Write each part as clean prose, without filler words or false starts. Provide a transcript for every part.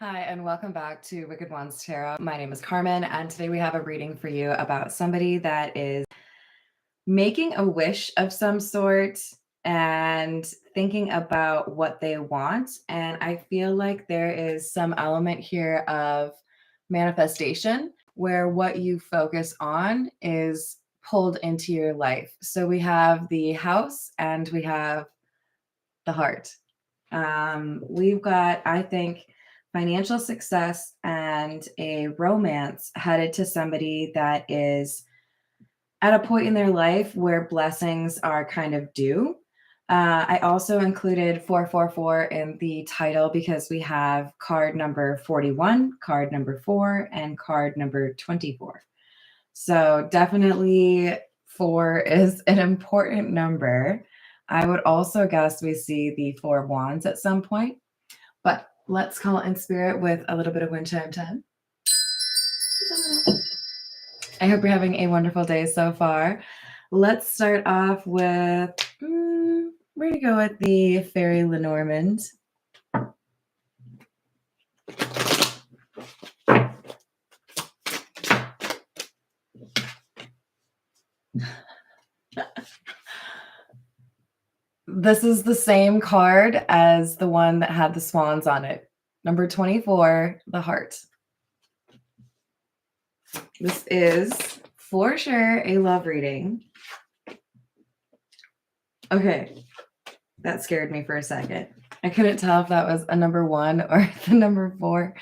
Hi, and welcome back to Wicked Ones Tarot. My name is Carmen, and today we have a reading for you about somebody that is making a wish of some sort and thinking about what they want. And I feel like there is some element here of manifestation where what you focus on is pulled into your life. So we have the house and we have the heart. We've got, I think, financial success and a romance headed to somebody that is at a point in their life where blessings are kind of due. I also included 444 in the title because we have card number 41, card number 4, and card number 24. So definitely 4 is an important number. I would also guess we see the 4 of Wands at some point, but let's call it in spirit with a little bit of wind chime time. I hope you're having a wonderful day so far. Let's start off with, we're going to go with the Fairy Lenormand. This is the same card as the one that had the swans on it. Number 24, the heart. This is for sure a love reading. Okay, that scared me for a second. I couldn't tell if that was a number 1 or the number 4,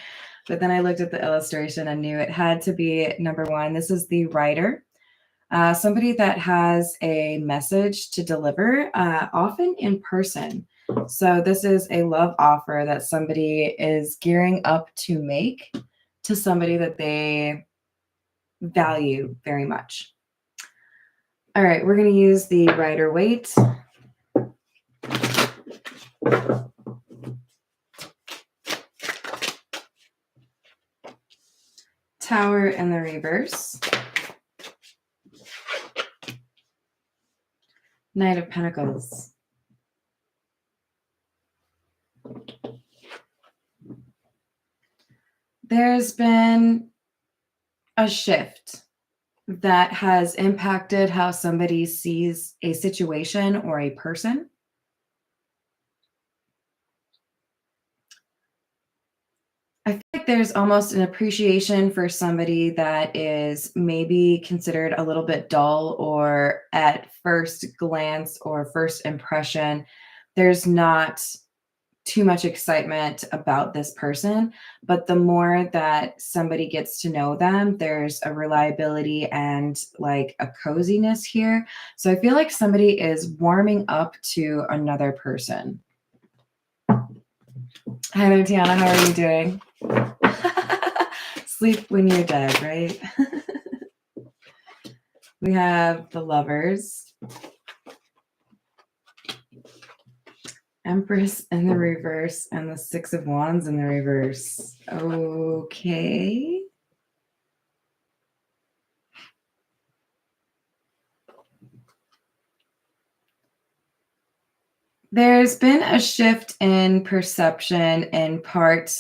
but then I looked at the illustration and knew it had to be number 1. This is the writer. Somebody that has a message to deliver, often in person. So this is a love offer that somebody is gearing up to make to somebody that they value very much. All right, we're going to use the Rider Waite. Tower in the reverse. Knight of Pentacles. There's been a shift that has impacted how somebody sees a situation or a person. I feel like there's almost an appreciation for somebody that is maybe considered a little bit dull, or at first glance or first impression, there's not too much excitement about this person. But the more that somebody gets to know them, there's a reliability and like a coziness here. So I feel like somebody is warming up to another person. Hello, Tiana. How are you doing? Sleep when you're dead, right? We have the Lovers. Empress in the reverse and the 6 of Wands in the reverse. Okay. There's been a shift in perception in part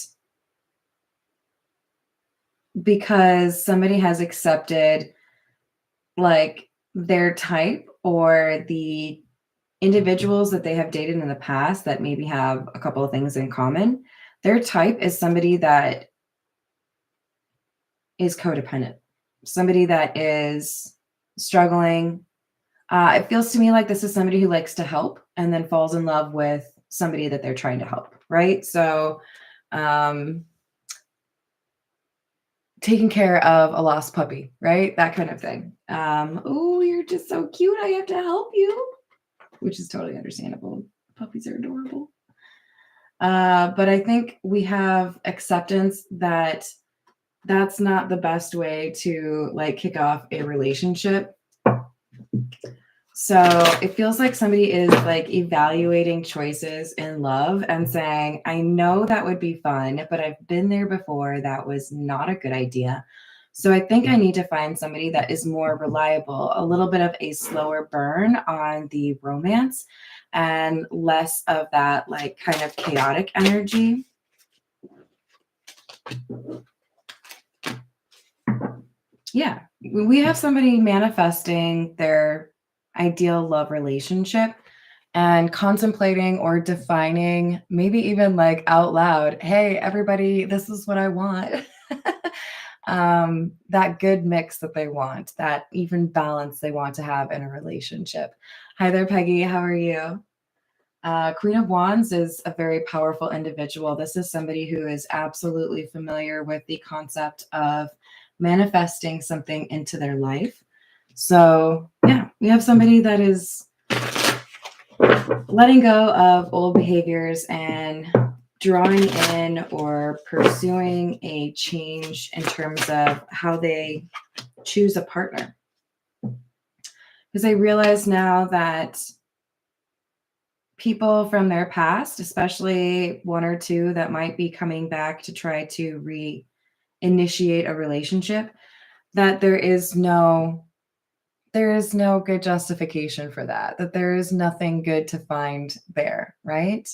because somebody has accepted like their type or the individuals that they have dated in the past that maybe have a couple of things in common. Their type is somebody that is codependent, somebody that is struggling. It feels to me like this is somebody who likes to help and then falls in love with somebody that they're trying to help, right? So taking care of a lost puppy, right? That kind of thing. Oh, you're just so cute. I have to help you, which is totally understandable. Puppies are adorable. But I think we have acceptance that that's not the best way to like kick off a relationship. So it feels like somebody is like evaluating choices in love and saying, I know that would be fun, but I've been there before. That was not a good idea. So I think I need to find somebody that is more reliable, a little bit of a slower burn on the romance and less of that like kind of chaotic energy. Yeah, we have somebody manifesting their ideal love relationship and contemplating or defining, maybe even like out loud, hey, everybody, this is what I want. That good mix that they want, that even balance they want to have in a relationship. Hi there, Peggy. How are you? Queen of Wands is a very powerful individual. This is somebody who is absolutely familiar with the concept of manifesting something into their life. So, yeah, we have somebody that is letting go of old behaviors and drawing in or pursuing a change in terms of how they choose a partner. Because I realize now that people from their past, especially one or two that might be coming back to try to reinitiate a relationship, that there is no good justification for that, that there is nothing good to find there, right?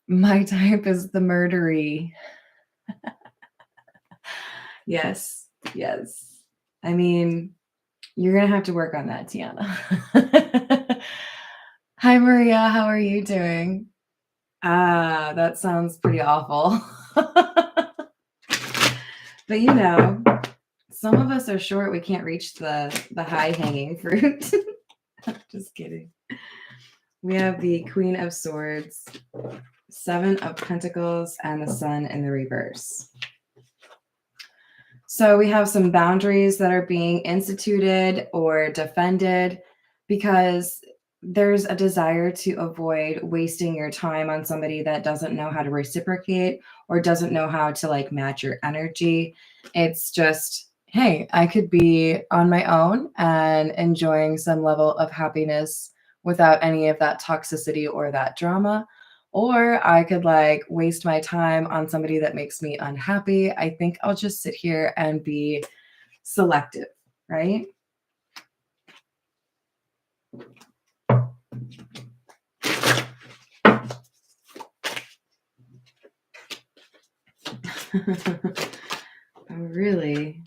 My type is the murdery. Yes, yes. I mean, you're gonna have to work on that, Tiana. Hi, Maria. How are you doing? Ah, that sounds pretty awful. But some of us are short. We can't reach the high hanging fruit. Just kidding. We have the Queen of Swords, Seven of Pentacles, and the Sun in the reverse. So we have some boundaries that are being instituted or defended because there's a desire to avoid wasting your time on somebody that doesn't know how to reciprocate or doesn't know how to like match your energy. It's just, hey, I could be on my own and enjoying some level of happiness without any of that toxicity or that drama. Or I could like waste my time on somebody that makes me unhappy. I think I'll just sit here and be selective, right? Oh, really?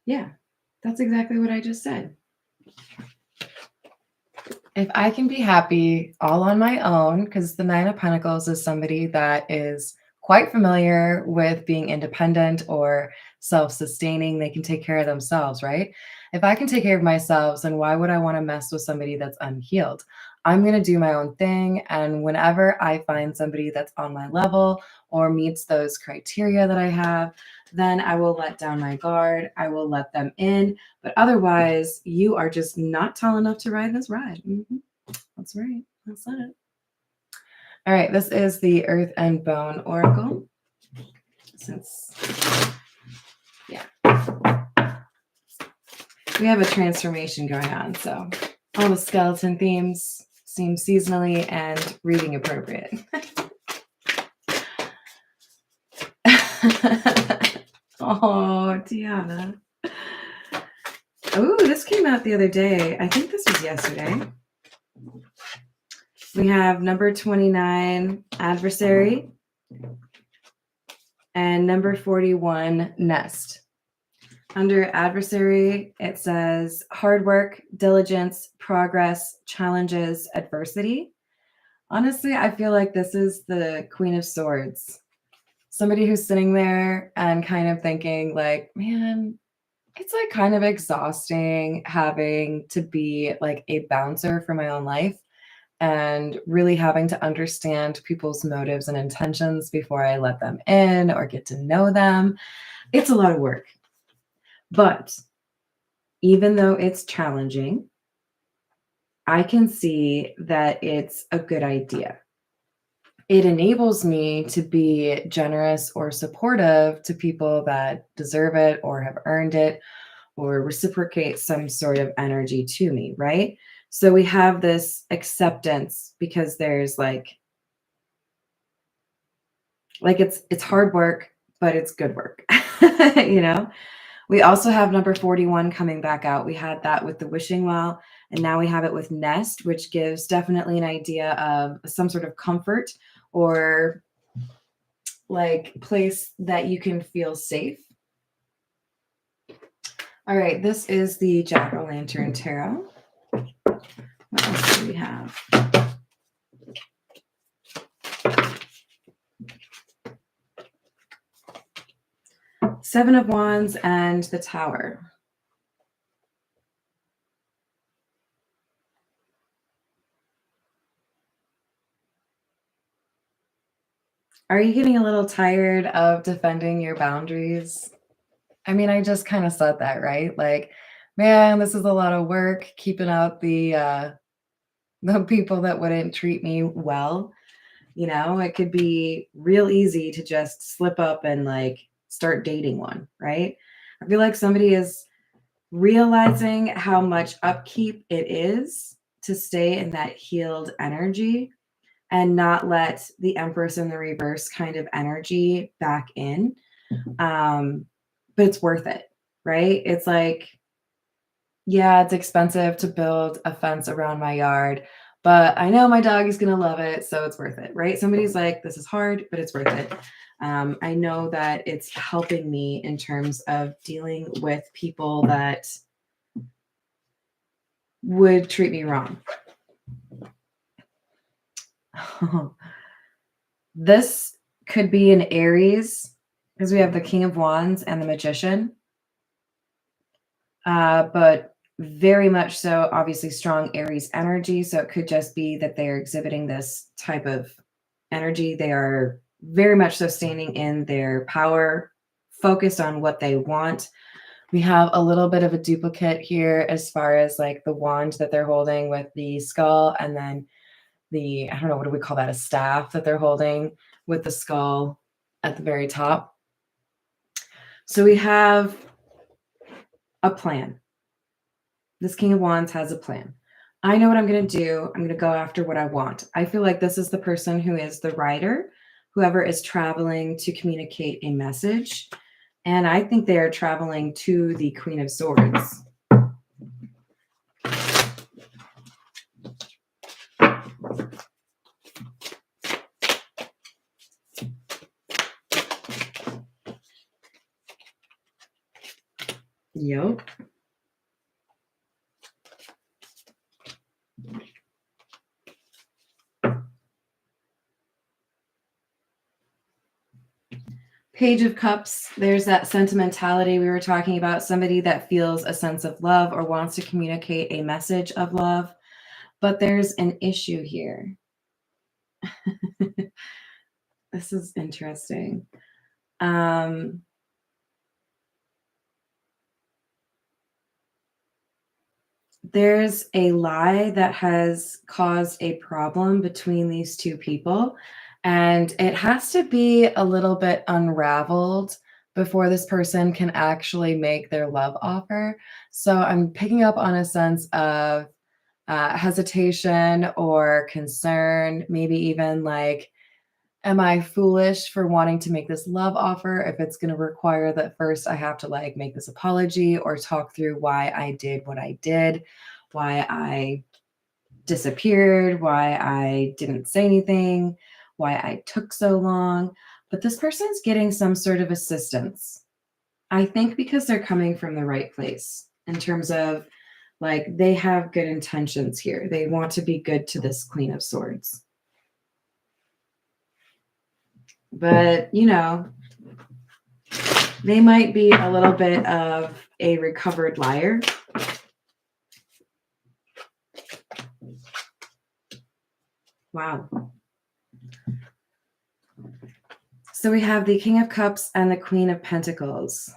Yeah, that's exactly what I just said. If I can be happy all on my own, because the Nine of Pentacles is somebody that is quite familiar with being independent or self-sustaining, they can take care of themselves, right? If I can take care of myself, then why would I want to mess with somebody that's unhealed? I'm going to do my own thing. And whenever I find somebody that's on my level or meets those criteria that I have, then I will let down my guard. I will let them in. But otherwise, you are just not tall enough to ride this ride. That's right. That's it. All right. This is the Earth and Bone Oracle. Yeah. We have a transformation going on. So all the skeleton themes seem seasonally and reading appropriate. Oh, Tiana. Oh, this came out the other day. I think this was yesterday. We have number 29, Adversary, and number 41, Nest. Under Adversary, it says hard work, diligence, progress, challenges, adversity. Honestly, I feel like this is the Queen of Swords. Somebody who's sitting there and kind of thinking like, man, it's like kind of exhausting having to be like a bouncer for my own life and really having to understand people's motives and intentions before I let them in or get to know them. It's a lot of work. But even though it's challenging, I can see that it's a good idea. It enables me to be generous or supportive to people that deserve it or have earned it or reciprocate some sort of energy to me, right? So we have this acceptance because there's like it's hard work, but it's good work. you know? We also have number 41 coming back out. We had that with the wishing well, and now we have it with Nest, which gives definitely an idea of some sort of comfort or like place that you can feel safe. All right, this is the Jack-o'-lantern tarot. What else do we have? Seven of Wands and the Tower. Are you getting a little tired of defending your boundaries? I mean, I just kind of said that, right? Like, man, this is a lot of work keeping out the people that wouldn't treat me well. You know, it could be real easy to just slip up and like start dating one, right? I feel like somebody is realizing how much upkeep it is to stay in that healed energy and not let the Empress in the reverse kind of energy back in. But it's worth it, right? It's like, yeah, it's expensive to build a fence around my yard, but I know my dog is going to love it, so it's worth it, right? Somebody's like, this is hard, but it's worth it. I know that it's helping me in terms of dealing with people that would treat me wrong. This could be an Aries because we have the King of Wands and the Magician. But very much so, obviously strong Aries energy. So it could just be that they're exhibiting this type of energy. They are very much so standing in their power, focused on what they want. We have a little bit of a duplicate here as far as like the wand that they're holding with the skull, and then the, I don't know, what do we call that? A staff that they're holding with the skull at the very top. So we have a plan. This King of Wands has a plan. I know what I'm going to do. I'm going to go after what I want. I feel like this is the person who is the writer, whoever is traveling to communicate a message. And I think they are traveling to the Queen of Swords. Yep. Page of Cups, there's that sentimentality we were talking about, somebody that feels a sense of love or wants to communicate a message of love. But there's an issue here. This is interesting. There's a lie that has caused a problem between these two people, and it has to be a little bit unraveled before this person can actually make their love offer. So I'm picking up on a sense of hesitation or concern, maybe even like, am I foolish for wanting to make this love offer if it's going to require that first I have to like make this apology or talk through why I did what I did, why I disappeared, why I didn't say anything, why I took so long. But this person's getting some sort of assistance. I think because they're coming from the right place in terms of like they have good intentions here. They want to be good to this Queen of Swords. But, you know, they might be a little bit of a recovered liar. Wow. So we have the King of Cups and the Queen of Pentacles.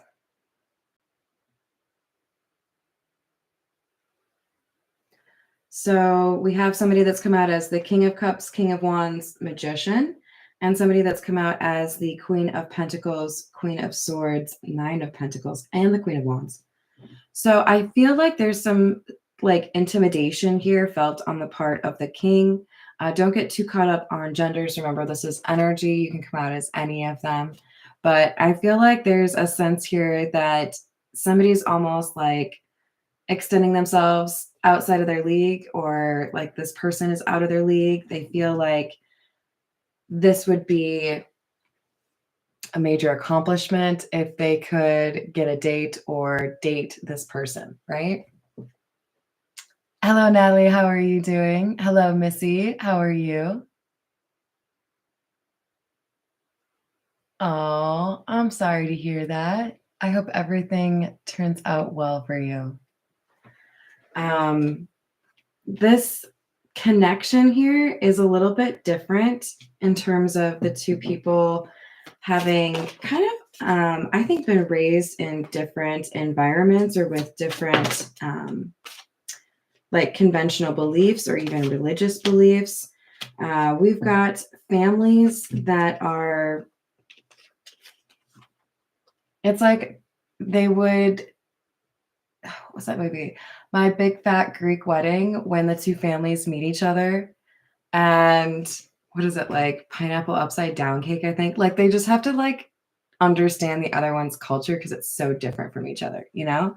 So we have somebody that's come out as the King of Cups, King of Wands, Magician, and somebody that's come out as the Queen of Pentacles, Queen of Swords, Nine of Pentacles, and the Queen of Wands. So I feel like there's some like intimidation here felt on the part of the king. Don't get too caught up on genders. Remember, this is energy. You can come out as any of them. But I feel like there's a sense here that somebody's almost like extending themselves outside of their league, or like this person is out of their league. They feel like this would be a major accomplishment if they could get a date or date this person, right? Hello, Natalie. How are you doing? Hello, Missy. How are you? Oh, I'm sorry to hear that. I hope everything turns out well for you. This connection here is a little bit different in terms of the two people having kind of, I think, been raised in different environments or with different, like conventional beliefs or even religious beliefs. We've got families that are, it's like they would, what's that movie? My Big Fat Greek Wedding, when the two families meet each other. And what is it, like pineapple upside down cake, I think? Like they just have to like understand the other one's culture because it's so different from each other, you know?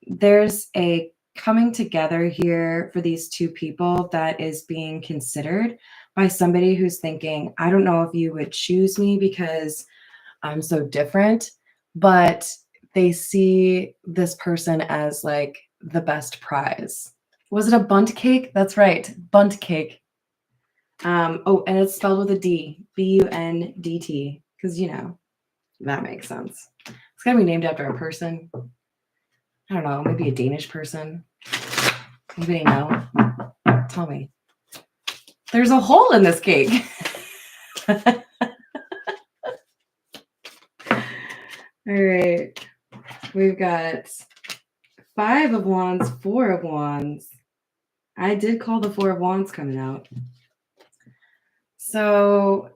There's a coming together here for these two people that is being considered by somebody who's thinking, I don't know if you would choose me because I'm so different, but they see this person as like the best prize. Was it a bunt cake? That's right, bunt cake. Oh, and it's spelled with a D, Bundt, because you know that makes sense. It's gotta be named after a person. I don't know, maybe a Danish person. Anybody know? Tell me. There's a hole in this cake. All right. We've got 5 of Wands, 4 of Wands. I did call the 4 of Wands coming out. So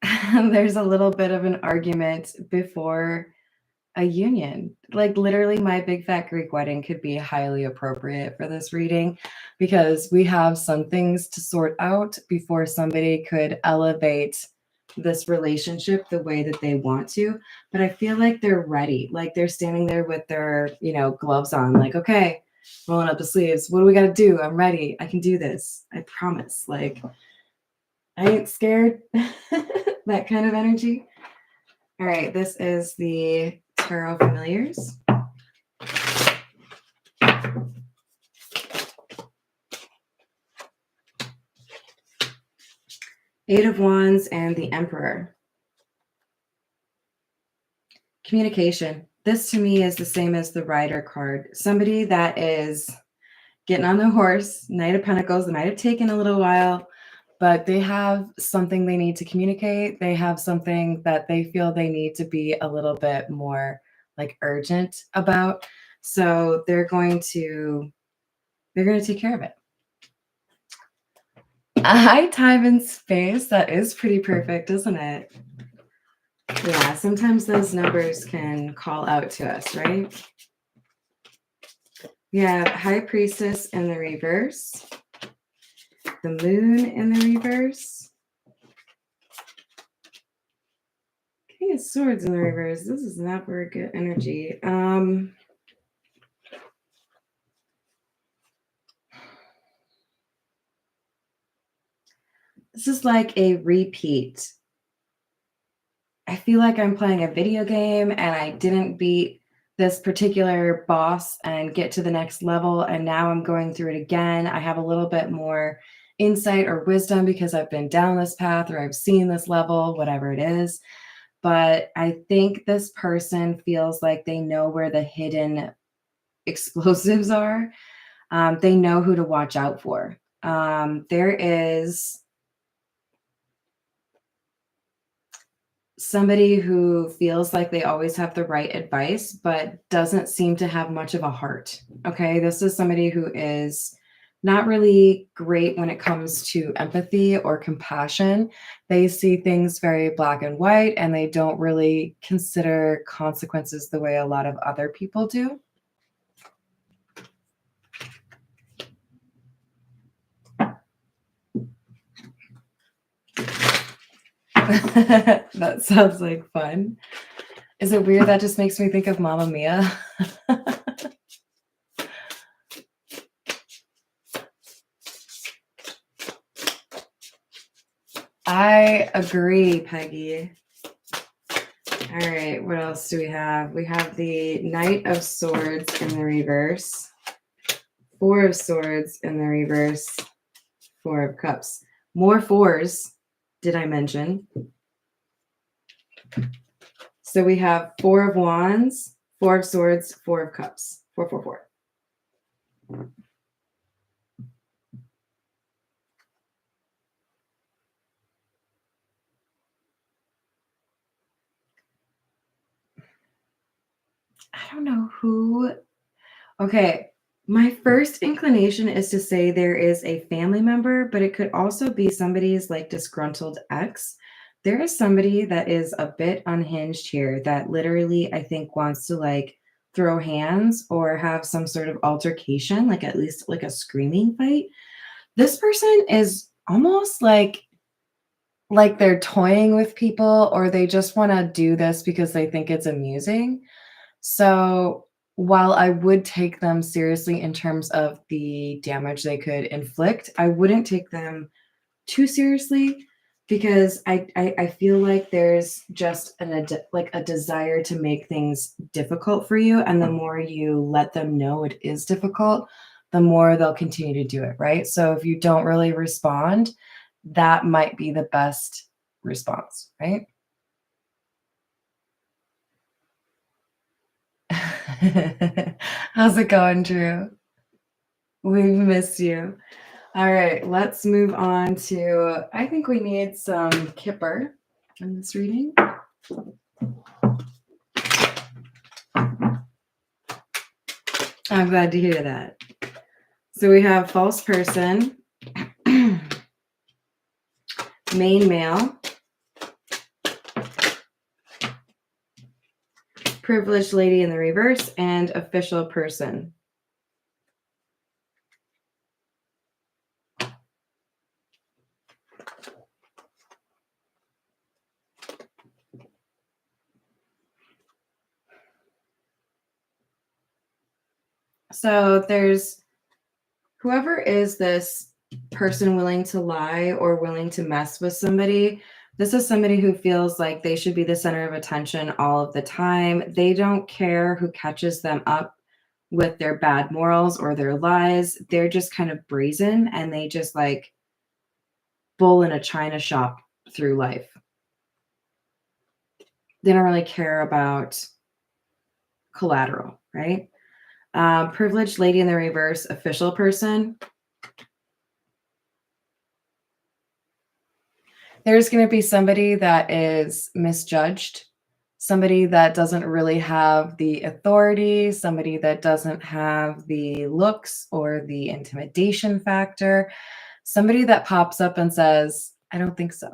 there's a little bit of an argument before a union. Like literally my Big Fat Greek Wedding could be highly appropriate for this reading because we have some things to sort out before somebody could elevate this relationship the way that they want to. But I feel like they're ready. Like they're standing there with their, gloves on, like, okay, rolling up the sleeves. What do we got to do? I'm ready. I can do this. I promise. Like, I ain't scared. That kind of energy. All right. This is the Tarot Familiars. Eight of Wands and the Emperor. Communication. This to me is the same as the Rider card. Somebody that is getting on the horse, Knight of Pentacles. They might have taken a little while, but they have something they need to communicate. They have something that they feel they need to be a little bit more like urgent about. So they're going to take care of it. Hi, time and space. That is pretty perfect, isn't it? Yeah, sometimes those numbers can call out to us, right? We have High Priestess in the reverse, the Moon in the reverse, King of Swords in the reverse. This is not very good energy. This is like a repeat. I feel like I'm playing a video game and I didn't beat this particular boss and get to the next level, and now I'm going through it again. I have a little bit more insight or wisdom because I've been down this path or I've seen this level, whatever it is. But I think this person feels like they know where the hidden explosives are. They know who to watch out for. There is somebody who feels like they always have the right advice, but doesn't seem to have much of a heart. Okay. This is somebody who is not really great when it comes to empathy or compassion. They see things very black and white and they don't really consider consequences the way a lot of other people do. That sounds like fun. Is it weird? That just makes me think of Mamma Mia. I agree, Peggy. All right, what else do we have? We have the Knight of Swords in the reverse, Four of Swords in the reverse, Four of Cups. More fours, did I mention? So we have Four of Wands, Four of Swords, Four of Cups. 4, 4, 4. I don't know who. Okay, my first inclination is to say there is a family member, but it could also be somebody's like disgruntled ex. There is somebody that is a bit unhinged here that literally, I think, wants to like throw hands or have some sort of altercation, like at least like a screaming fight. This person is almost like they're toying with people or they just want to do this because they think it's amusing. So while I would take them seriously in terms of the damage they could inflict, I wouldn't take them too seriously because I feel like there's just like a desire to make things difficult for you. And the more you let them know it is difficult, the more they'll continue to do it, right? So if you don't really respond, that might be the best response, right? How's it going, Drew? We miss you. All right, let's move on to, I think we need some Kipper in this reading. I'm glad to hear that. So we have false person, main male, privileged lady in the reverse, and official person. So there's whoever is this person willing to lie or willing to mess with somebody. This is somebody who feels like they should be the center of attention all of the time. They don't care who catches them up with their bad morals or their lies. They're just kind of brazen and they just like bull in a china shop through life. They don't really care about collateral, right? Privileged lady in the reverse, official person. There's going to be somebody that is misjudged, somebody that doesn't really have the authority, somebody that doesn't have the looks or the intimidation factor, somebody that pops up and says, I don't think so.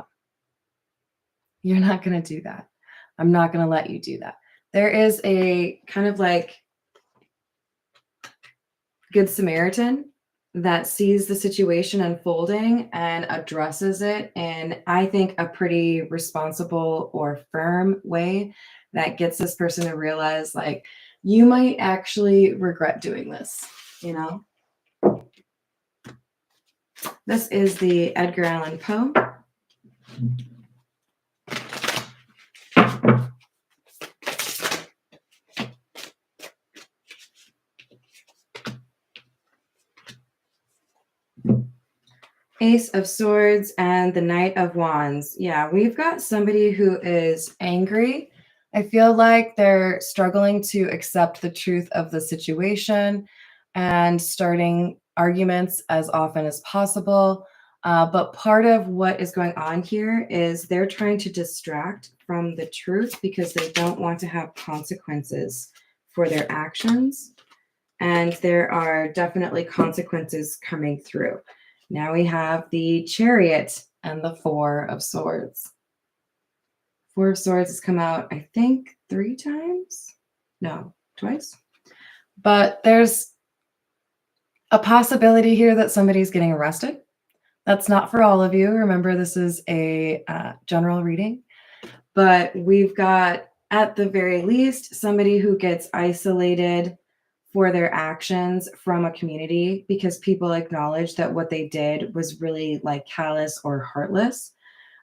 You're not going to do that. I'm not going to let you do that. There is a kind of like Good Samaritan that sees the situation unfolding and addresses it in, I think, a pretty responsible or firm way that gets this person to realize, like, you might actually regret doing this, you know? This is the Edgar Allan Poe. Ace of Swords and the Knight of Wands. Yeah, we've got somebody who is angry. I feel like they're struggling to accept the truth of the situation and starting arguments as often as possible. But part of what is going on here is they're trying to distract from the truth because they don't want to have consequences for their actions. And there are definitely consequences coming through. Now we have the Chariot and the Four of Swords. Four of Swords has come out, I think, 3 times? No, twice. But there's a possibility here that somebody's getting arrested. That's not for all of you. Remember, this is a general reading. But we've got, at the very least, somebody who gets isolated for their actions from a community because people acknowledge that what they did was really like callous or heartless.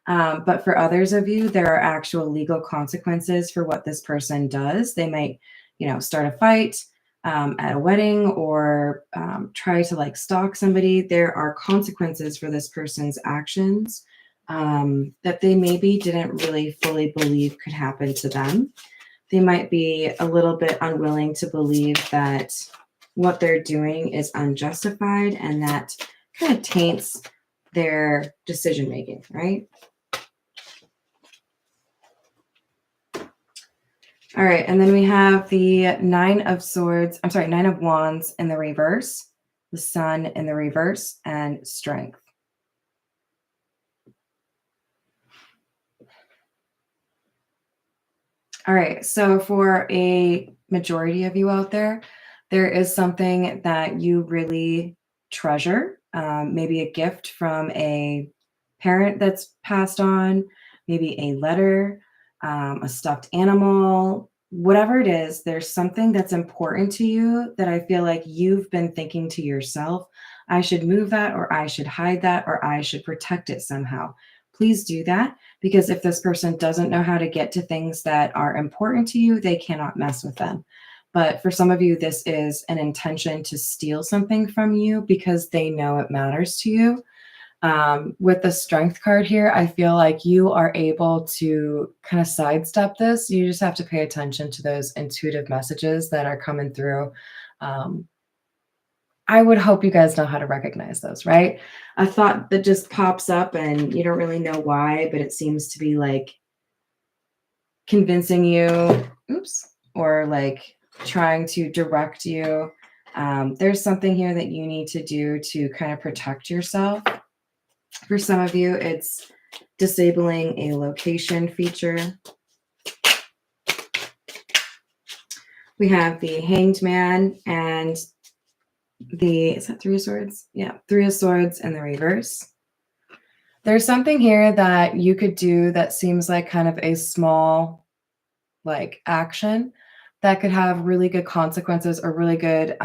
But for others of you, there are actual legal consequences for what this person does. They might, start a fight at a wedding, or try to like stalk somebody. There are consequences for this person's actions that they maybe didn't really fully believe could happen to them. They might be a little bit unwilling to believe that what they're doing is unjustified, and that kind of taints their decision making, right? All right, and then we have the Nine of Wands in the reverse, the Sun in the reverse, and Strength. All right, so for a majority of you out there, there is something that you really treasure, maybe a gift from a parent that's passed on, maybe a letter, a stuffed animal, whatever it is. There's something that's important to you that I feel like you've been thinking to yourself, I should move that, or I should hide that, or I should protect it somehow. Please do that, because if this person doesn't know how to get to things that are important to you, they cannot mess with them. But for some of you, this is an intention to steal something from you because they know it matters to you. With the Strength card here, I feel like you are able to kind of sidestep this. You just have to pay attention to those intuitive messages that are coming through. I would hope you guys know how to recognize those, right? A thought that just pops up and you don't really know why, but it seems to be like convincing you, or like trying to direct you. There's something here that you need to do to kind of protect yourself. For some of you, it's disabling a location feature. We have the Hanged Man and is that Three of Swords? Yeah, Three of Swords in the reverse. There's something here that you could do that seems like kind of a small like action that could have really good consequences, or really good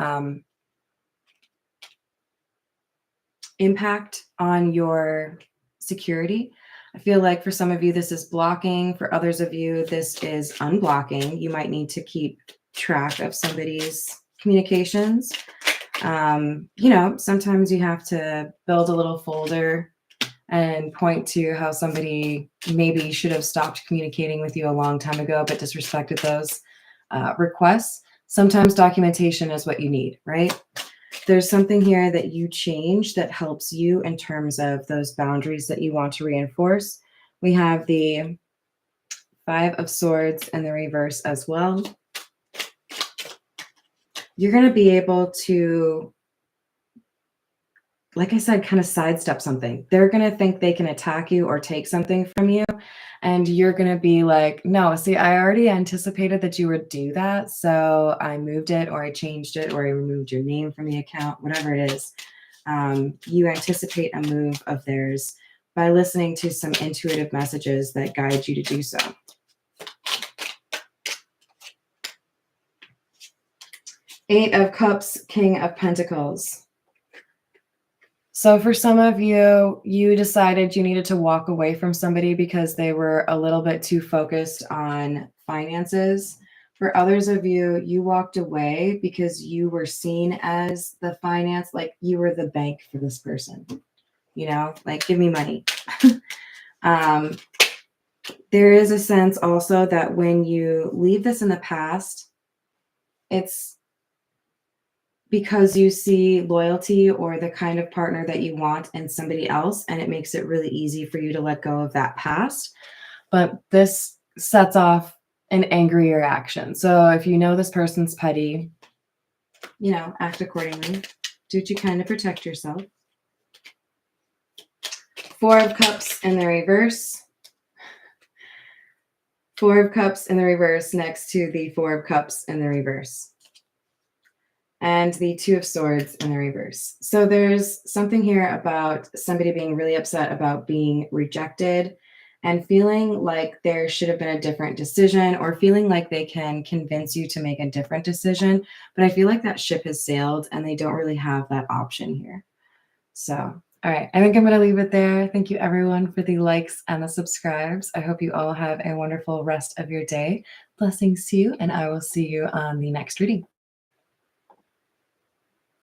impact on your security. I feel like for some of you, this is blocking. For others of you, this is unblocking. You might need to keep track of somebody's communications. Sometimes you have to build a little folder and point to how somebody maybe should have stopped communicating with you a long time ago, but disrespected those requests. Sometimes documentation is what you need, right? There's something here that you change that helps you in terms of those boundaries that you want to reinforce. We have the Five of Swords in the reverse as well. You're going to be able to, like I said, kind of sidestep something. They're going to think they can attack you or take something from you. And you're going to be like, no, see, I already anticipated that you would do that. So I moved it, or I changed it, or I removed your name from the account, whatever it is. You anticipate a move of theirs by listening to some intuitive messages that guide you to do so. Eight of Cups, King of Pentacles. So for some of you, you decided you needed to walk away from somebody because they were a little bit too focused on finances. For others of you, you walked away because you were seen as the finance, like you were the bank for this person, like give me money. There is a sense also that when you leave this in the past, it's because you see loyalty or the kind of partner that you want in somebody else, and it makes it really easy for you to let go of that past. But this sets off an angrier action. So if you know this person's petty, act accordingly. Do what you can to protect yourself. Four of Cups in the reverse. Four of Cups in the reverse next to the Four of Cups in the reverse. And the Two of Swords in the reverse. So there's something here about somebody being really upset about being rejected and feeling like there should have been a different decision, or feeling like they can convince you to make a different decision. But I feel like that ship has sailed and they don't really have that option here. So All right, I think I'm going to leave it there. Thank you, everyone, for the likes and the subscribes. I hope you all have a wonderful rest of your day. Blessings to you, and I will see you on the next reading.